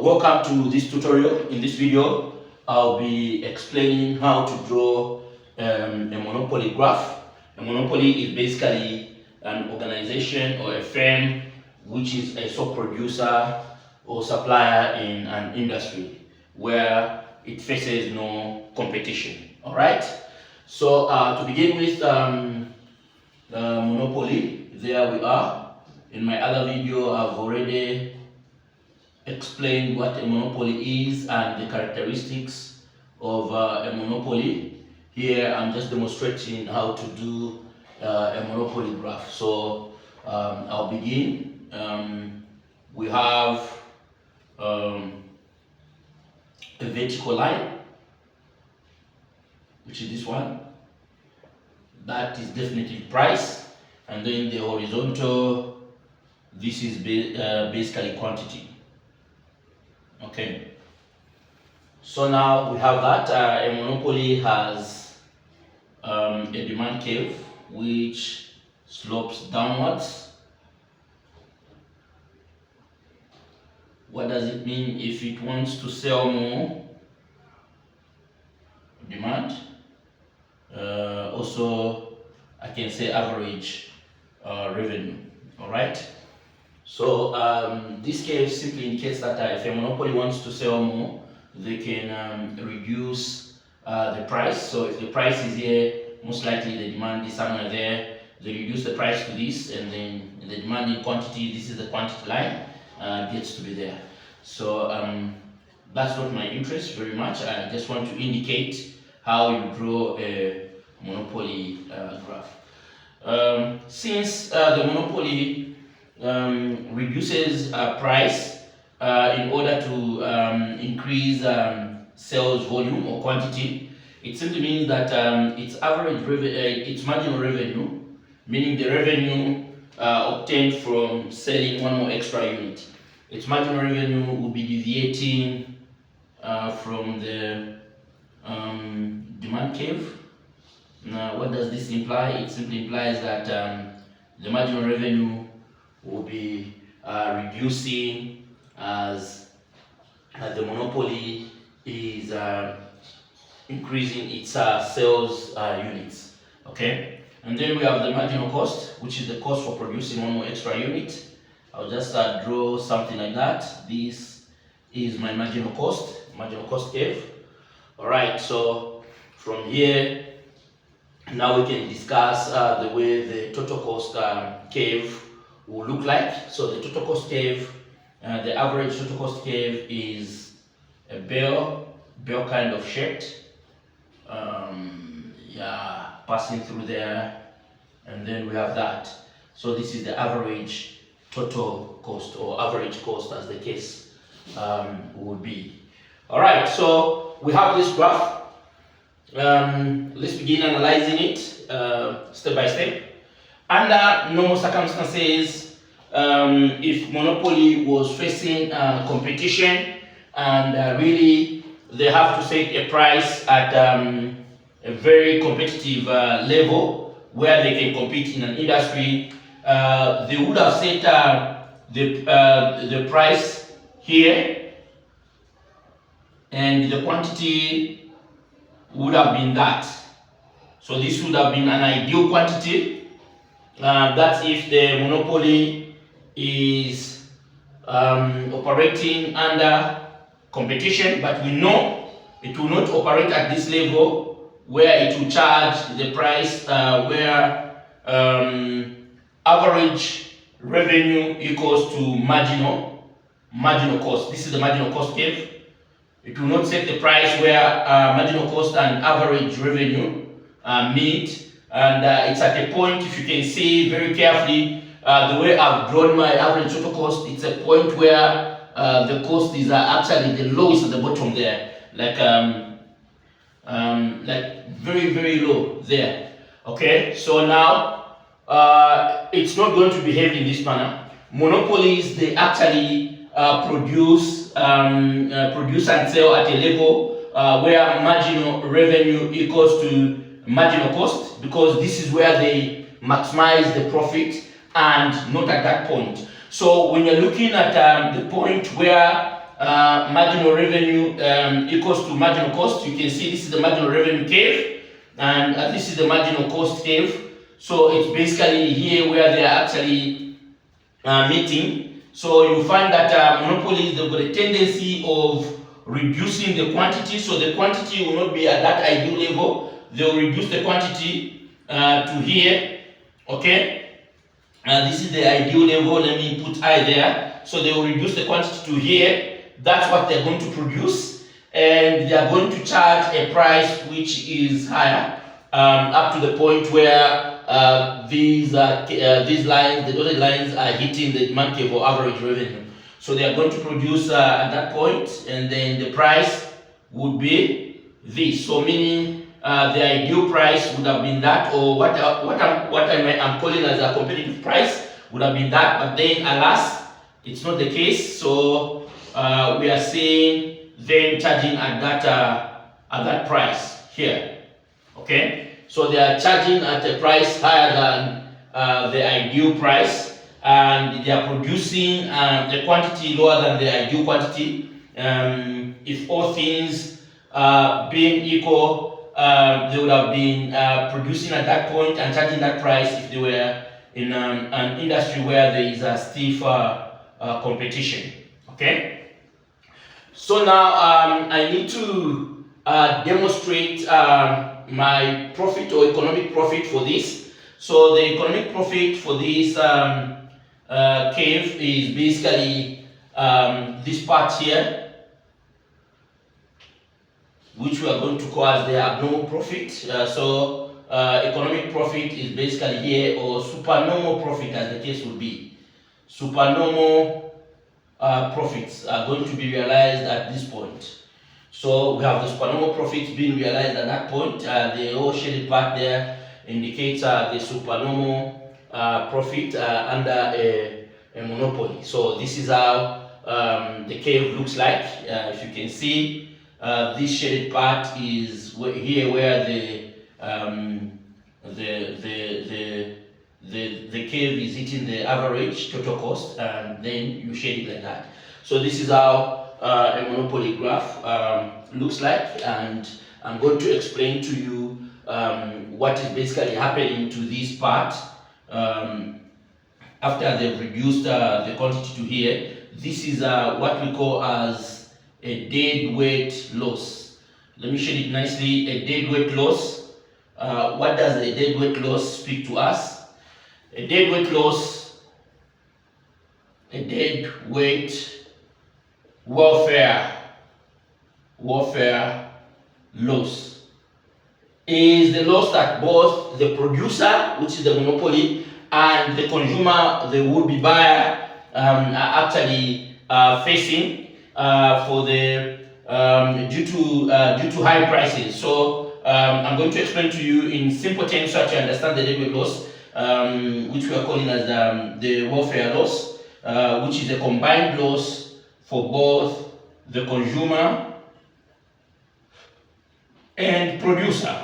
Welcome to this tutorial. In this video, I'll be explaining how to draw a monopoly graph. A monopoly is basically an organization or a firm which is a sole producer or supplier in an industry where it faces no competition. All right. So to begin with, monopoly. There we are. In my other video, I've already explain what a monopoly is and the characteristics of a monopoly. Here I'm just demonstrating how to do a monopoly graph. So I'll begin. We have a vertical line, which is this one. That is definitely price. And then the horizontal, this is basically quantity. Okay, so now we have that a monopoly has a demand curve which slopes downwards. What does it mean? If it wants to sell more, demand, also I can say average revenue. All right. So this curve simply indicates that if a monopoly wants to sell more, they can reduce the price. So if the price is here, most likely the demand is somewhere there. They reduce the price to this, and then the demand in quantity, this is the quantity line, gets to be there. So that's not my interest very much. I just want to indicate how you draw a monopoly graph. Since the monopoly reduces price in order to increase sales volume or quantity, it simply means that its marginal revenue, meaning the revenue obtained from selling one more extra unit, its marginal revenue will be deviating from the demand curve. Now, what does this imply? It simply implies that the marginal revenue will be reducing as the monopoly is increasing its sales units. Okay, and then we have the marginal cost, which is the cost for producing one more extra unit. I'll just draw something like that. This is my marginal cost curve. All right, so from here now we can discuss the way the total cost curve will look like. So the total cost curve, the average total cost curve is a bell kind of shaped, passing through there, and then we have that. So this is the average total cost, or average cost as the case would be. All right, so we have this graph. Let's begin analyzing it step by step. Under normal circumstances, if monopoly was facing competition and really they have to set a price at a very competitive level where they can compete in an industry, they would have set the price here, and the quantity would have been that. So this would have been an ideal quantity. That's if the monopoly is operating under competition, but we know it will not operate at this level where it will charge the price where average revenue equals to marginal cost. This is the marginal cost curve. It will not set the price where marginal cost and average revenue meet. And it's at a point, if you can see very carefully, the way I've drawn my average total cost, it's a point where the cost is actually the lowest at the bottom there, like very, very low there. Okay, so now it's not going to behave in this manner. Monopolies, they actually produce and sell at a level where marginal revenue equals to marginal cost, because this is where they maximize the profit, and not at that point. So when you're looking at the point where marginal revenue equals to marginal cost. You can see this is the marginal revenue curve, and this is the marginal cost curve. So it's basically here where they are actually meeting. So you find that monopolies, they've got a tendency of reducing the quantity. So the quantity will not be at that ideal level. They'll reduce the quantity to here. Okay. This is the ideal level. Let me put I there. So they will reduce the quantity to here. That's what they're going to produce, and they are going to charge a price which is higher, up to the point where these lines, the dotted lines, are hitting the demand curve or average revenue. So they are going to produce at that point, and then the price would be this. So meaning the ideal price would have been that, or what I'm calling as a competitive price would have been that. But then, alas, it's not the case. So we are seeing them charging at that price here. Okay, so they are charging at a price higher than the ideal price, and they are producing the quantity lower than the ideal quantity. If all things being equal, they would have been producing at that point and charging that price if they were in an industry where there is a stiff competition. Okay. So now I need to demonstrate my profit or economic profit for this. So the economic profit for this curve is basically this part here, which we are going to call as the abnormal profit. So economic profit is basically here, or supernormal profit as the case would be. Supernormal profits are going to be realized at this point. So we have the supernormal profits being realized at that point. The whole shaded part there indicates the supernormal profit under a monopoly. So this is how the curve looks like. If you can see, this shaded part is here where the curve is hitting the average total cost, and then you shade it like that. So this is how a monopoly graph looks like, and I'm going to explain to you what is basically happening to this part after they've reduced the quantity to here. This is what we call as a deadweight loss. Let me shade it nicely. A deadweight loss. What does a deadweight loss speak to us? A deadweight loss, a deadweight welfare loss is the loss that both the producer, which is the monopoly, and the consumer, the would-be buyer, are actually facing for the due to high prices. So I'm going to explain to you in simple terms so that you understand the deadweight loss, which we are calling as the welfare loss, which is a combined loss for both the consumer and producer.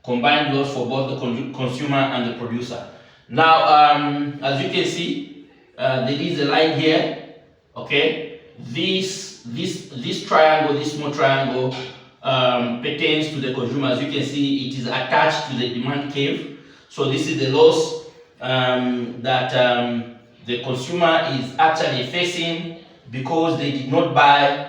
Combined loss for both the consumer and the producer. Now, as you can see, there is a line here. Okay, this triangle, this small triangle, pertains to the consumer. As you can see, it is attached to the demand curve. So this is the loss that the consumer is actually facing because they did not buy,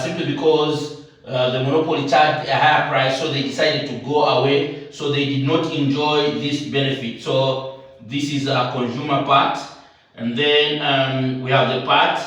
simply because the monopoly charged a higher price, so they decided to go away, so they did not enjoy this benefit. So this is a consumer part, and then we have the part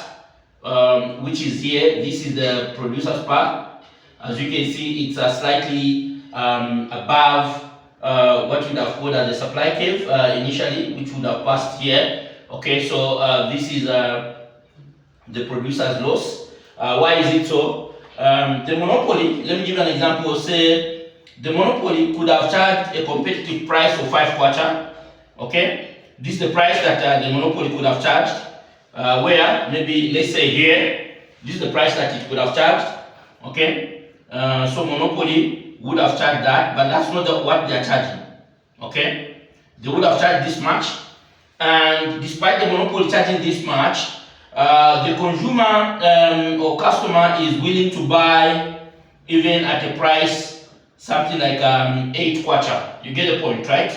which is here. This is the producer's part. As you can see, it's slightly above what would have called as the supply curve initially, which would have passed here. Okay, so this is the producer's loss. Why is it so? The monopoly, let me give you an example. Say the monopoly could have charged a competitive price for 5 kwacha. Okay, this is the price that the monopoly could have charged. Where maybe let's say here, this is the price that it could have charged. Okay, so monopoly would have charged that, but that's not what they are charging. Okay, they would have charged this much, and despite the monopoly charging this much, the consumer or customer is willing to buy even at a price something like 8 kwacha. You get the point, right?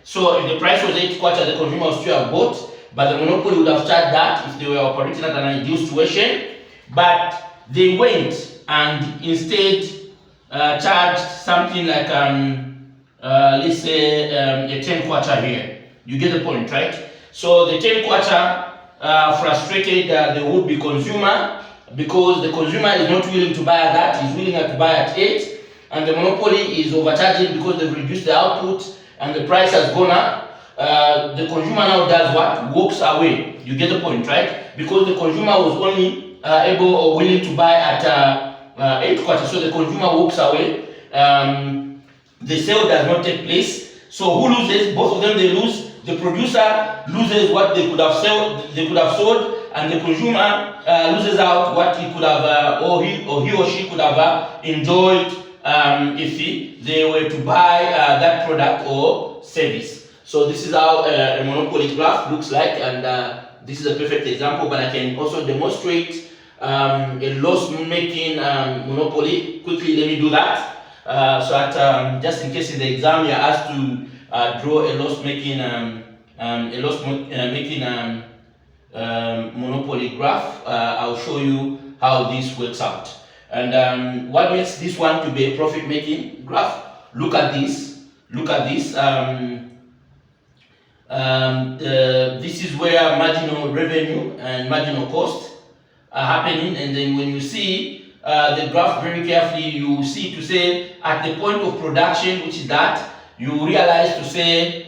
So if the price was 8 kwacha, the consumer would still have bought, but the monopoly would have charged that if they were operating at an ideal situation. But they went and instead charged something like let's say a 10 kwacha here. You get the point, right? So the 10 kwacha frustrated the would-be consumer because the consumer is not willing to buy at that, he's willing to buy at 8, and the monopoly is overcharging because they've reduced the output and the price has gone up. The consumer now does what? Walks away. You get the point, right? Because the consumer was only able or willing to buy at 8 kwacha, so the consumer walks away. The sale does not take place. So who loses? Both of them they lose. The producer loses what they could have sold, and the consumer loses out what he could have or he or she could have enjoyed if they were to buy that product or service. So this is how a monopoly graph looks like, and this is a perfect example, but I can also demonstrate a loss-making monopoly. Quickly, let me do that. So that just in case in the exam you're asked to draw a loss-making monopoly graph, I'll show you how this works out. And what makes this one to be a profit-making graph? Look at this. Look at this. This is where marginal revenue and marginal cost are happening, and then when you see the graph very carefully, you see to say at the point of production, which is that, you realize to say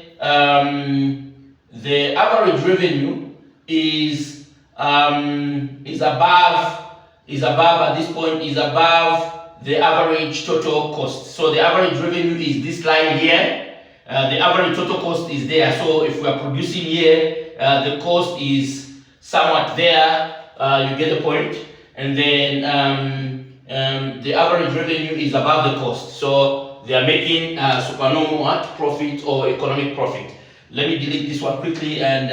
the average revenue is above at this point, is above the average total cost. So the average revenue is this line here. The average total cost is there. So if we are producing here, the cost is somewhat there. You get the point. And then the average revenue is above the cost. So they are making supernormal what? Profit or economic profit. Let me delete this one quickly and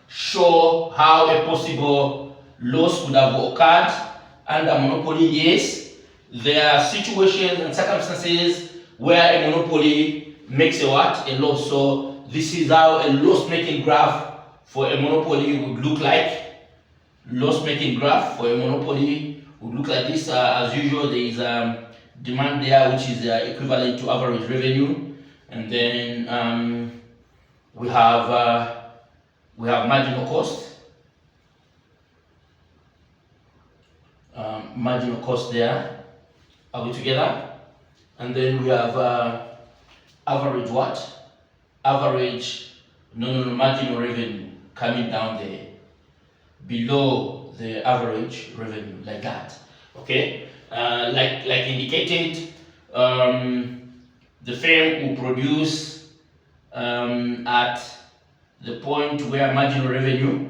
show how a possible loss would have occurred under monopoly. Yes, there are situations and circumstances where a monopoly makes a what? A loss. So this is how a loss-making graph for a monopoly would look like. Loss-making graph for a monopoly would look like this. As usual, there is demand there, which is equivalent to average revenue, and then we have marginal cost. Marginal cost there. Are we together? And then we have average what? Average marginal revenue coming down there below the average revenue, like that. Okay, like indicated, the firm will produce at the point where marginal revenue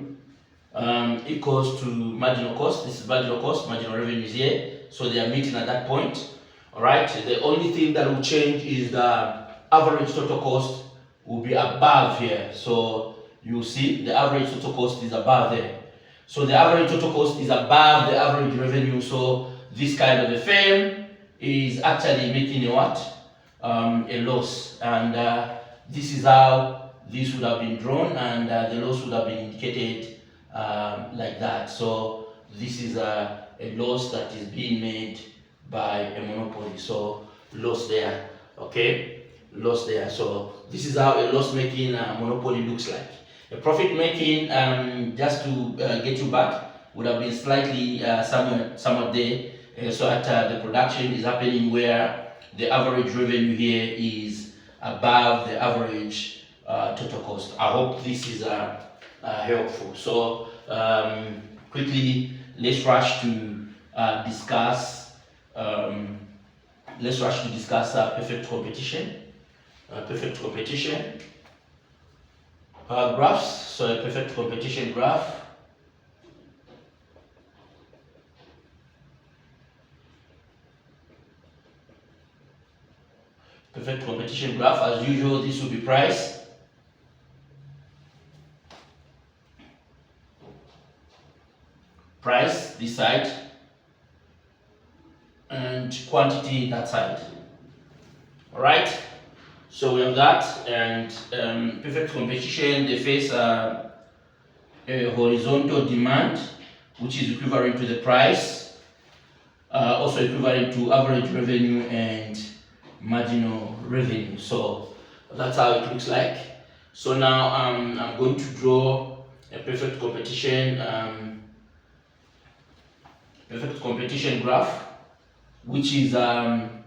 equals to marginal cost. This is marginal cost, marginal revenue is here, so they are meeting at that point. All right, the only thing that will change is the average total cost will be above here. So you see the average total cost is above there. So the average total cost is above the average revenue. So this kind of a firm is actually making a what? A loss. And this is how this would have been drawn, and the loss would have been indicated like that. So this is a loss that is being made by a monopoly. So loss there. Okay, loss there. So this is how a loss-making monopoly looks like. A profit-making, just to get you back, would have been slightly somewhat there. So that the production is happening where the average revenue here is above the average total cost. I hope this is helpful. So quickly, let's rush to discuss. Perfect competition. Perfect competition graphs. So a perfect competition graph. Perfect competition graph. As usual, this will be price. price this side and quantity that side. All right. So we have that, and perfect competition, they face a horizontal demand, which is equivalent to the price, also equivalent to average revenue and marginal revenue. So that's how it looks like. So now I'm going to draw a perfect competition graph, which is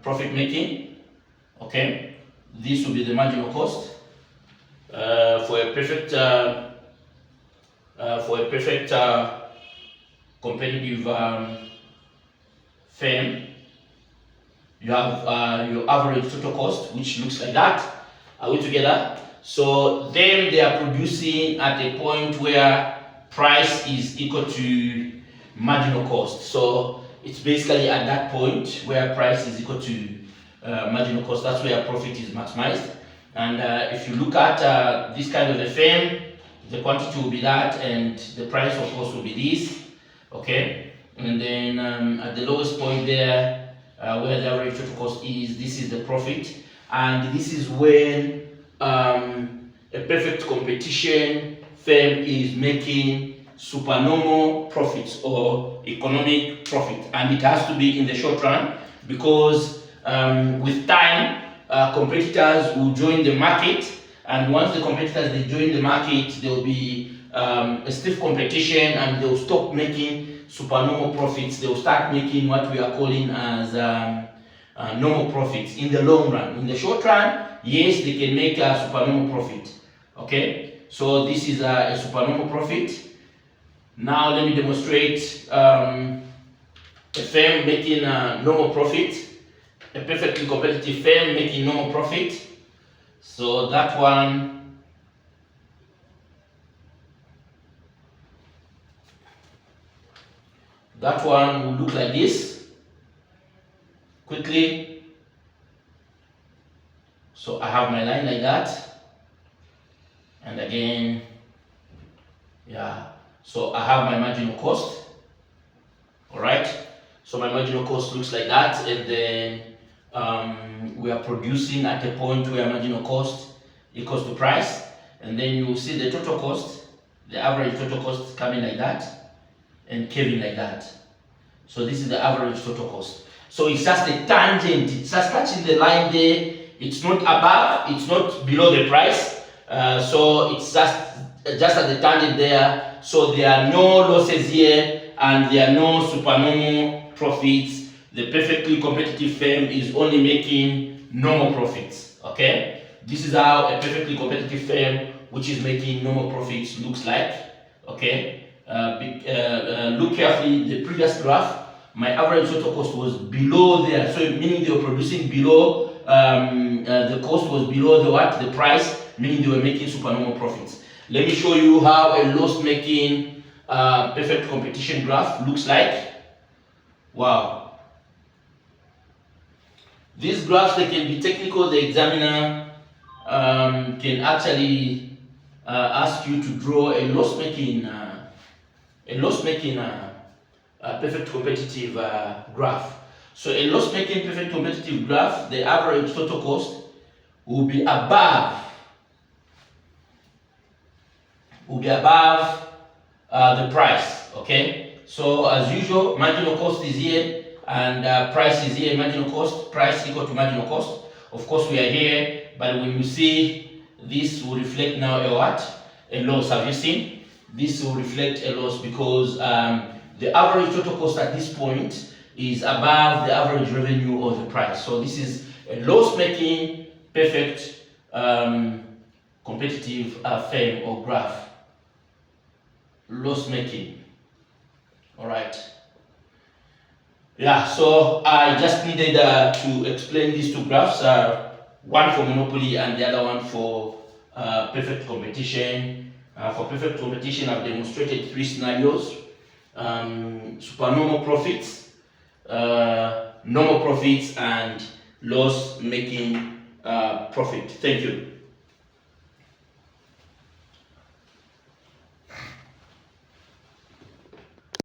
profit making. Okay, this will be the marginal cost for a perfect competitive firm. You have your average total cost, which looks like that. Are we together? So then they are producing at a point where price is equal to marginal cost. So it's basically at that point where price is equal to marginal cost. That's where profit is maximized. And if you look at this kind of a firm, the quantity will be that, and the price of course will be this. Okay, and then at the lowest point there, where the average total cost is, this is the profit, and this is when a perfect competition firm is making supernormal profits or economic profit, and it has to be in the short run, because with time competitors will join the market, and once the competitors they join the market, there will be a stiff competition, and they'll stop making supernormal profits. They'll start making what we are calling as normal profits in the long run. In the short run, yes, they can make a supernormal profit. Okay, so this is a supernormal profit. Now let me demonstrate a firm making a normal profit, a perfectly competitive firm making normal profit. So that one will look like this quickly. So I have my line like that, and again, yeah, so I have my marginal cost. All right, so my marginal cost looks like that, and then we are producing at a point where marginal cost equals to price, and then you will see the total cost, the average total cost coming like that and curving like that. So this is the average total cost. So it's just a tangent, it's just touching the line there. It's not above, it's not below the price. So it's just at the tangent there. So there are no losses here, and there are no supernormal profits. The perfectly competitive firm is only making normal profits. Okay, this is how a perfectly competitive firm which is making normal profits looks like. Okay, look carefully. The previous graph, my average total cost was below there, so meaning they were producing below the cost was below the price, meaning they were making supernormal profits. Let me show you how a loss-making perfect competition graph looks like. Wow. These graphs, they can be technical. The examiner can actually ask you to draw a loss-making perfect competitive graph. So a loss-making perfect competitive graph, the average total cost will be above the price. Okay, so as usual, marginal cost is here and price is here. Marginal cost, price equal to marginal cost. Of course, we are here, but when you see this will reflect now a what? A loss. Have you seen? This will reflect a loss because the average total cost at this point is above the average revenue of the price. So this is a loss-making perfect competitive firm or graph. Loss-making. All right. Yeah, so I just needed to explain these two graphs, one for monopoly and the other one for perfect competition. For perfect competition, I've demonstrated 3 scenarios: supernormal profits, normal profits, and loss-making profit. Thank you.